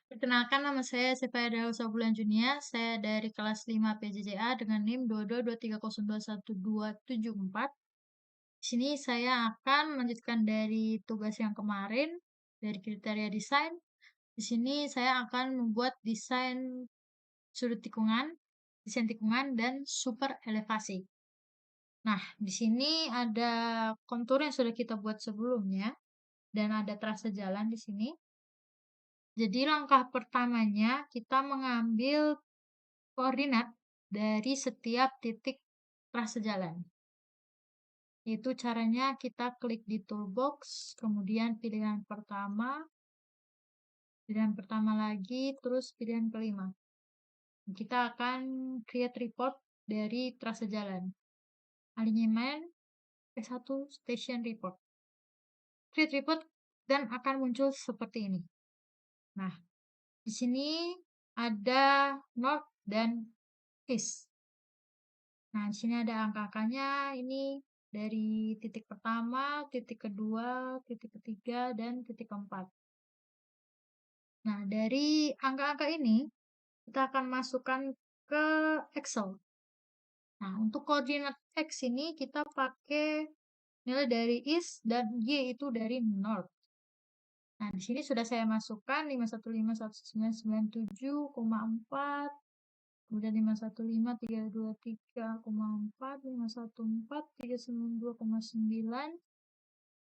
Perkenalkan nama saya Sefada Saubulan Junia. Saya dari kelas 5 PJJA dengan NIM 2223021274. Di sini saya akan melanjutkan dari tugas yang kemarin dari kriteria desain. Di sini saya akan membuat desain sudut tikungan, desain tikungan dan super elevasi. Nah, di sini ada kontur yang sudah kita buat sebelumnya dan ada trase jalan di sini. Jadi langkah pertamanya kita mengambil koordinat dari setiap titik trase jalan. Itu caranya kita klik di toolbox, kemudian pilihan pertama lagi, terus pilihan kelima. Kita akan create report dari trase jalan. Alignment P1 Station Report. Create report dan akan muncul seperti ini. Nah, di sini ada north dan east. Nah, di sini ada angka-angkanya. Ini dari titik pertama, titik kedua, titik ketiga, dan titik keempat. Nah, dari angka-angka ini, kita akan masukkan ke Excel. Nah, untuk koordinat X ini kita pakai nilai dari east dan Y itu dari north. Nah, di sini sudah saya masukkan 5151997,4, kemudian 515 323,4, 514 392,9,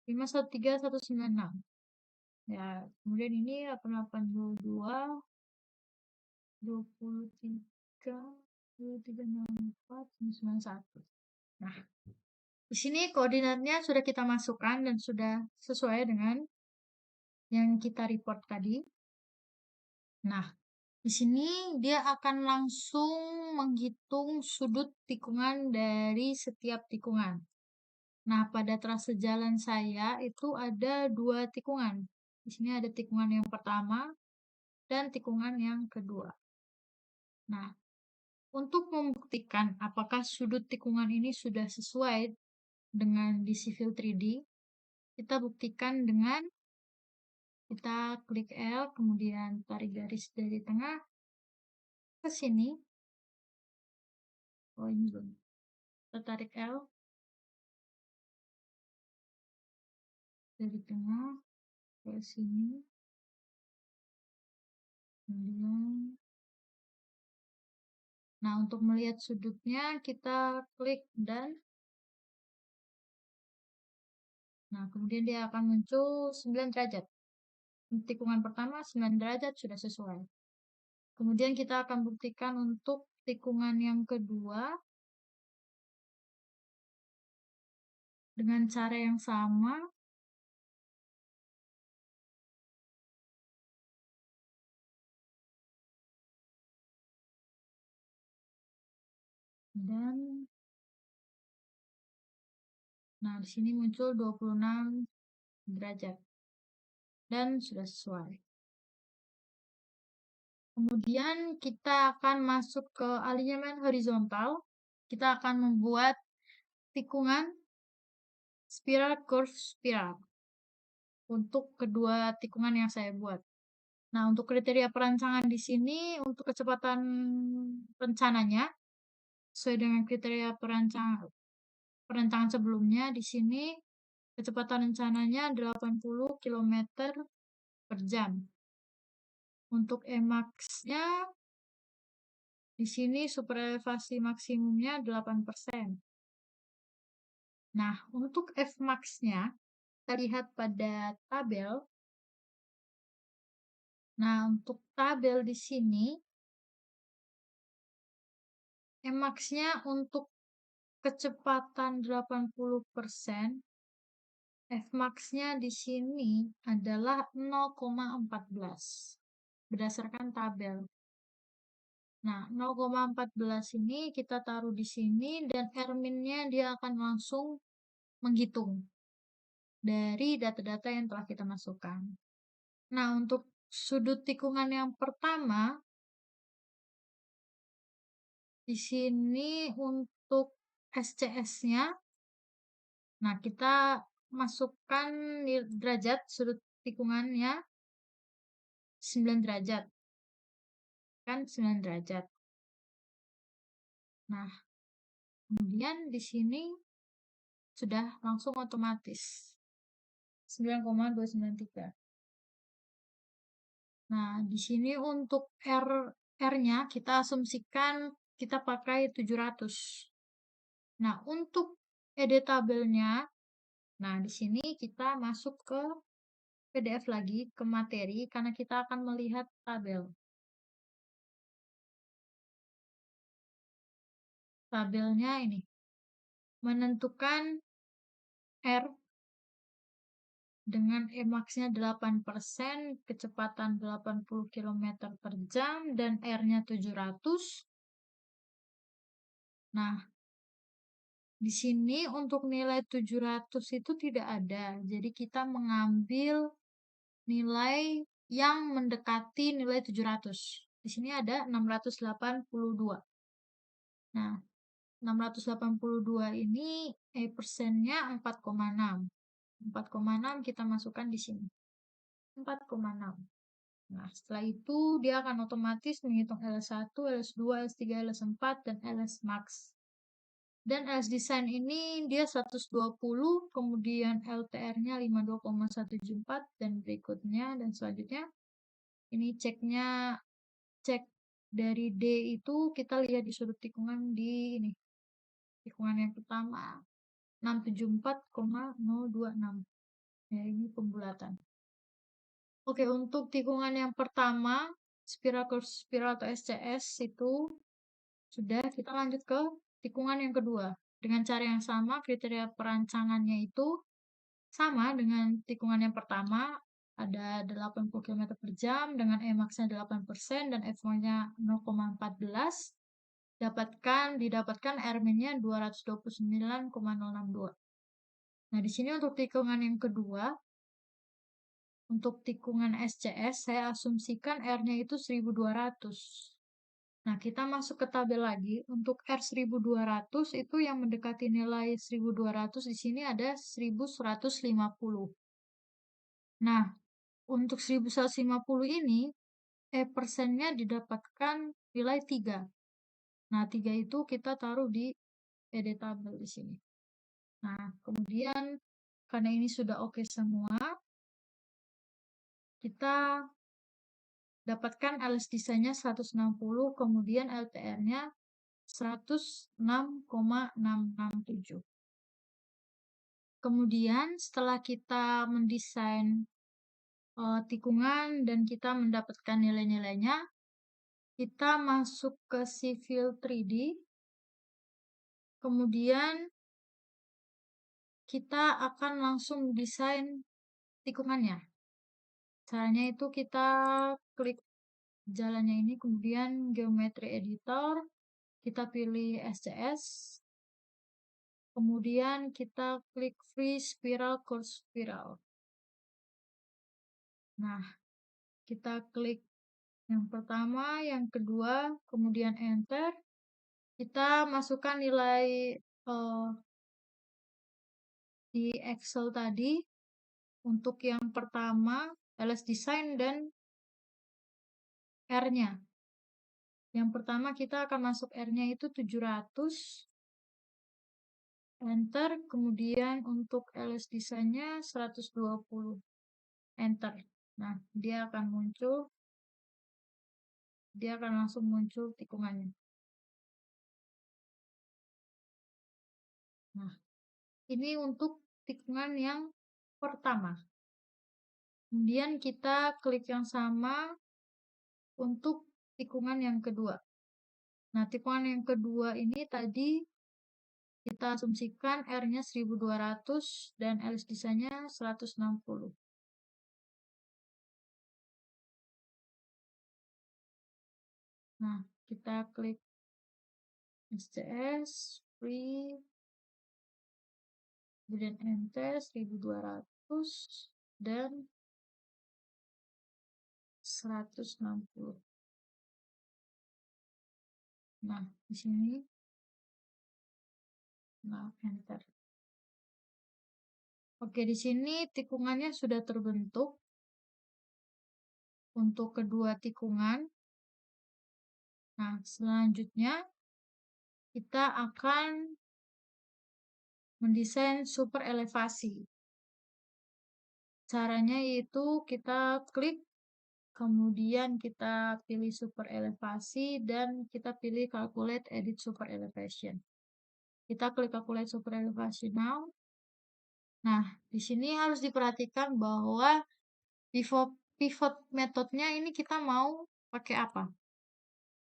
513 196. Ya, kemudian ini 8822 23 2364 91. Nah, di sini koordinatnya sudah kita masukkan dan sudah sesuai dengan yang kita report tadi. Nah, di sini dia akan langsung menghitung sudut tikungan dari setiap tikungan. Nah, pada trase jalan saya itu ada 2 tikungan. Di sini ada tikungan yang pertama dan tikungan yang kedua. Nah, untuk membuktikan apakah sudut tikungan ini sudah sesuai dengan di Civil 3D, kita buktikan dengan kita klik L, kemudian tarik garis dari tengah ke sini. Oh, ini belum. Kita tarik L dari tengah ke sini. Kemudian, nah untuk melihat sudutnya kita klik dan nah kemudian dia akan muncul 9 derajat. Tikungan pertama 9 derajat sudah sesuai. Kemudian kita akan buktikan untuk tikungan yang kedua dengan cara yang sama. Dan nah di sini muncul 26 derajat dan sudah sesuai. Kemudian kita akan masuk ke alignment horizontal. Kita akan membuat tikungan spiral curve spiral untuk kedua tikungan yang saya buat. Nah, untuk kriteria perancangan di sini untuk kecepatan rencananya sesuai dengan kriteria perancangan sebelumnya. Di sini kecepatan rencananya 80 km per jam. Untuk Emax-nya di sini super elevasi maksimumnya 8%. Nah, untuk Fmax-nya kita lihat pada tabel. Nah, untuk tabel di sini Emax-nya untuk kecepatan 80%, Fmax-nya di sini adalah 0,14 berdasarkan tabel. Nah, 0,14 ini kita taruh di sini dan Rmin-nya dia akan langsung menghitung dari data-data yang telah kita masukkan. Nah, untuk sudut tikungan yang pertama di sini untuk SCS-nya, nah kita masukkan derajat sudut tikungannya 9 derajat. Kan 9 derajat. Nah, kemudian di sini sudah langsung otomatis 9,293. Nah, di sini untuk R-nya kita asumsikan kita pakai 700. Nah, untuk editabelnya, nah di sini kita masuk ke PDF lagi, ke materi, karena kita akan melihat tabel. Tabelnya ini, menentukan R dengan Emax-nya 8%, kecepatan 80 km per jam, dan R-nya 700. Nah, di sini untuk nilai 700 itu tidak ada. Jadi kita mengambil nilai yang mendekati nilai 700. Di sini ada 682. Nah, 682 ini persennya 4,6. 4,6 kita masukkan di sini. 4,6. Nah, setelah itu dia akan otomatis menghitung LS1, LS2, LS3, LS4, dan LS Max. Dan LS Design ini dia 120, kemudian LTR-nya 52,174, dan berikutnya dan selanjutnya. Ini cek dari D itu kita lihat di sudut tikungan di ini. Tikungan yang pertama 674,026. Ya, ini pembulatan. Oke, untuk tikungan yang pertama, spiral kursus spiral atau SCS itu sudah. Kita lanjut ke tikungan yang kedua. Dengan cara yang sama, kriteria perancangannya itu sama dengan tikungan yang pertama. Ada 80 km per jam dengan Emax-nya 8% dan F1-nya 0,14. Didapatkan Rmin-nya 229,062. Nah, di sini untuk tikungan yang kedua, untuk tikungan SCS, saya asumsikan R-nya itu 1200. Nah, kita masuk ke tabel lagi. Untuk R 1200 itu yang mendekati nilai 1200 di sini ada 1150. Nah, untuk 1150 ini persennya didapatkan nilai 3. Nah, 3 itu kita taruh di editable di sini. Nah, kemudian karena ini sudah oke semua, kita dapatkan LS desainnya 160, kemudian LTR-nya 106,667. Kemudian setelah kita mendesain tikungan dan kita mendapatkan nilai-nilainya, kita masuk ke Civil 3D. Kemudian kita akan langsung desain tikungannya. Caranya itu kita klik jalannya ini, kemudian Geometry Editor, kita pilih SCS, kemudian kita klik Free Spiral Course Spiral. Nah, kita klik yang pertama, yang kedua, kemudian enter. Kita masukkan nilai di Excel tadi. Untuk yang pertama, LS Design dan R-nya. Yang pertama kita akan masuk R-nya itu 700. Enter. Kemudian untuk LS Design-nya 120. Enter. Nah, dia akan langsung muncul tikungannya. Nah, ini untuk tikungan yang pertama. Kemudian kita klik yang sama untuk tikungan yang kedua. Nah, tikungan yang kedua ini tadi kita asumsikan R-nya 1200 dan LS desainnya 160. Nah, kita klik SCS, free, kemudian enter 1200 dan 160. Nah, di sini, nah, enter. Oke, di sini tikungannya sudah terbentuk. untuk kedua tikungan. Nah, selanjutnya kita akan mendesain super elevasi. Caranya yaitu kita klik, kemudian kita pilih super elevasi, dan kita pilih calculate edit super elevation. Kita klik calculate super elevation now. Nah, di sini harus diperhatikan bahwa pivot metodenya ini kita mau pakai apa.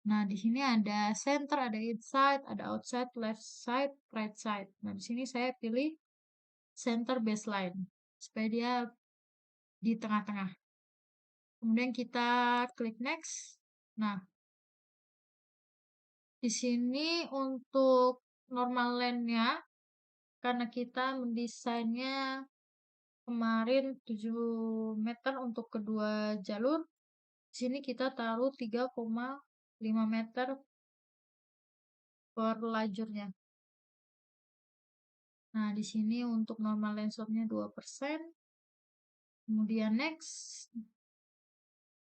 Nah, di sini ada center, ada inside, ada outside, left side, right side. Nah, di sini saya pilih center baseline supaya dia di tengah-tengah. Kemudian kita klik next. Nah, di sini untuk normal lane-nya, karena kita mendesainnya kemarin 7 meter untuk kedua jalur, di sini kita taruh 3,5 meter per lajurnya. Nah, di sini untuk normal lane slope-nya 2%. Kemudian next.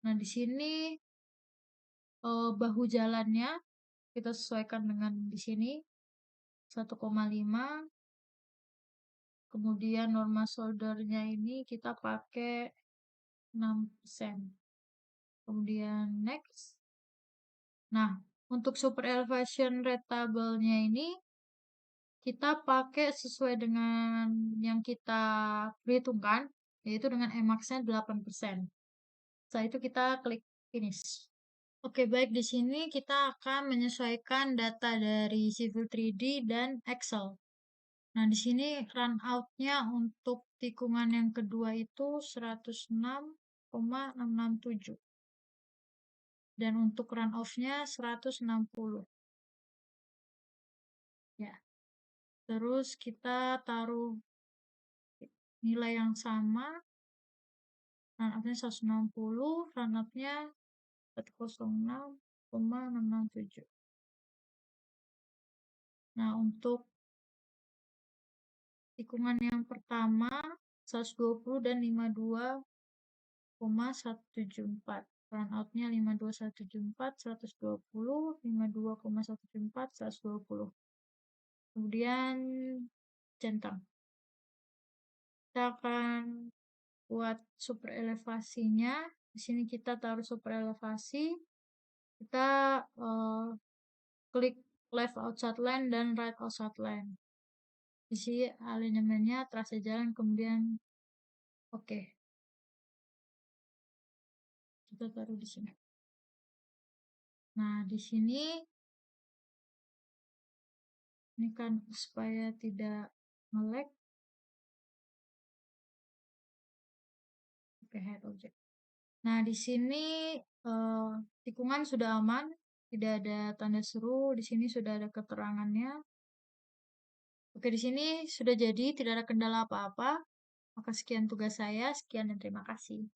Nah, di sini bahu jalannya kita sesuaikan dengan di sini 1,5. Kemudian normal shoulder-nya ini kita pakai 6%. Kemudian next. Nah, untuk super elevation retable-nya ini kita pakai sesuai dengan yang kita perhitungkan, yaitu dengan emax-nya 8%. Setelah itu kita klik finish. Oke, baik, di sini kita akan menyesuaikan data dari Civil 3D dan Excel. Nah, di sini run out-nya untuk tikungan yang kedua itu 106,667. Dan untuk run off-nya 160. Ya. Terus kita taruh nilai yang sama. Run up-nya 160, run up-nya 106,667. Nah, untuk tikungan yang pertama 120 dan 52,174. Run out-nya 52174, 120, 52,174, 120. Kemudian centang. Kita akan buat super elevasinya. Di sini kita taruh super elevasi. Kita klik left outside line dan right outside line. Di sini alignmentnya terasa jalan, kemudian oke. Kita taruh di sini. Nah, di sini ini kan supaya tidak nge-lag. Oke, head object. Nah, di sini tikungan sudah aman, tidak ada tanda seru. Di sini sudah ada keterangannya. Oke, di sini sudah jadi, tidak ada kendala apa-apa. Maka sekian tugas saya, sekian dan terima kasih.